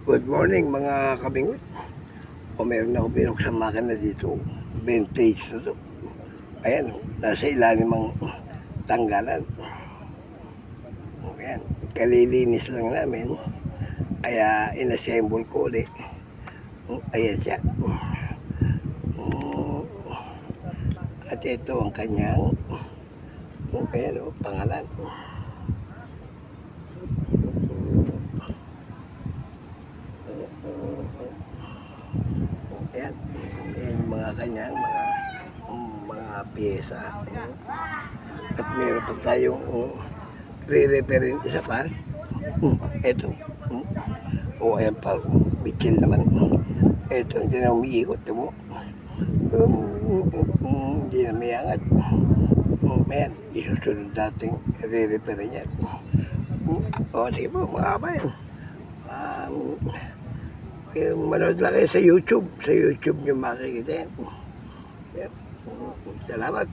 Good morning mga kabingot. O meron ako binuksan makina dito. Vintage na to. Ayan, nasa ilalim ang tanggalan. Ayan, kalilinis lang namin. Kaya inassemble ko ulit. Ayan siya. At ito ang kanyang ayan o, pangalan. Ayan, ayan mga kanyang mga pyesa. At meron pa tayong re-referent isa pa. Ito. Ayan pa. Bikin naman. Ito, hindi na umiikot. Diba? Hindi na mayangat. Ayan, isusunod natin re-referent yan. Sige po, mga kabayan. Yung manood lang kayo sa YouTube. Sa YouTube nyo makikita yan. Salamat.